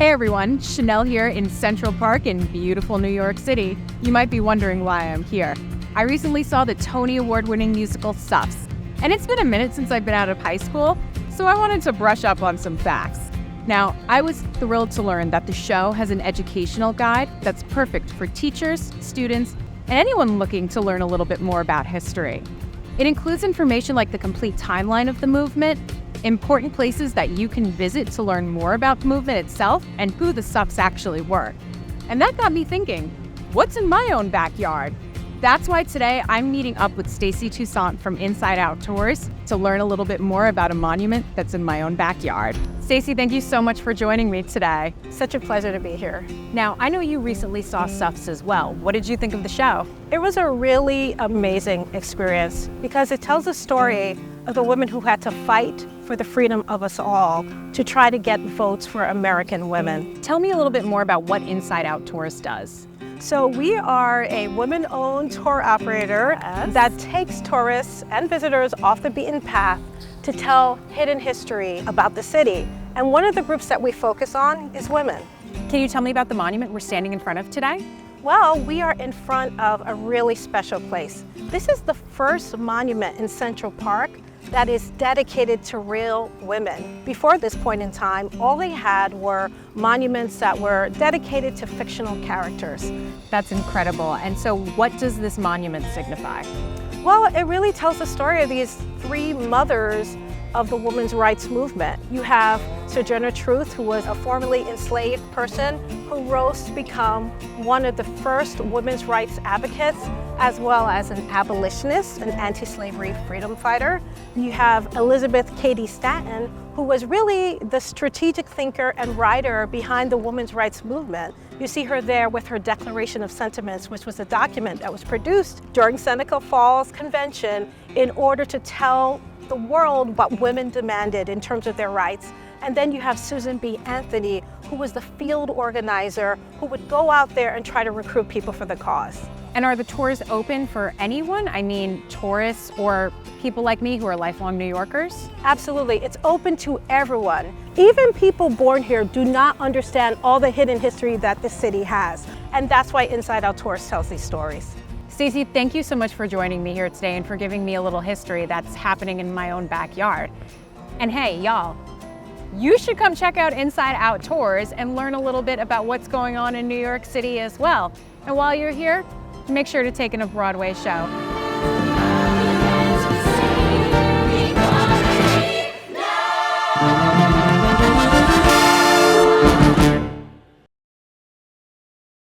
Hey everyone, Chanelle here in Central Park in beautiful New York City. You might be wondering why I'm here. I recently saw the Tony Award-winning musical Suffs, and it's been a minute since I've been out of high school, so I wanted to brush up on some facts. Now, I was thrilled to learn that the show has an educational guide that's perfect for teachers, students, and anyone looking to learn a little bit more about history. It includes information like the complete timeline of the movement, important places that you can visit to learn more about the movement itself, and who the Suffs actually were. And that got me thinking, what's in my own backyard? That's why today I'm meeting up with Stacey Toussaint from Inside Out Tours to learn a little bit more about a monument that's in my own backyard. Stacey, thank you so much for joining me today. Such a pleasure to be here. Now, I know you recently saw Suffs as well. What did you think of the show? It was a really amazing experience because it tells a story of the women who had to fight for the freedom of us all to try to get votes for American women. Tell me a little bit more about what Inside Out Tours does. So we are a women-owned tour operator that takes tourists and visitors off the beaten path to tell hidden history about the city. And one of the groups that we focus on is women. Can you tell me about the monument we're standing in front of today? Well, we are in front of a really special place. This is the first monument in Central Park that is dedicated to real women. Before this point in time, all they had were monuments that were dedicated to fictional characters. That's incredible. And so what does this monument signify? Well, it really tells the story of these three mothers of the women's rights movement. You have Sojourner Truth, who was a formerly enslaved person who rose to become one of the first women's rights advocates, as well as an abolitionist, an anti-slavery freedom fighter. You have Elizabeth Cady Stanton, who was really the strategic thinker and writer behind the women's rights movement. You see her there with her Declaration of Sentiments, which was a document that was produced during Seneca Falls Convention in order to tell the world what women demanded in terms of their rights. And then you have Susan B. Anthony, who was the field organizer who would go out there and try to recruit people for the cause. And are the tours open for anyone? I mean, tourists or people like me who are lifelong New Yorkers? Absolutely, it's open to everyone. Even people born here do not understand all the hidden history that this city has. And that's why Inside Out Tours tells these stories. Stacey, thank you so much for joining me here today and for giving me a little history that's happening in my own backyard. And hey, y'all, you should come check out Inside Out Tours and learn a little bit about what's going on in New York City as well. And while you're here, make sure to take in a Broadway show.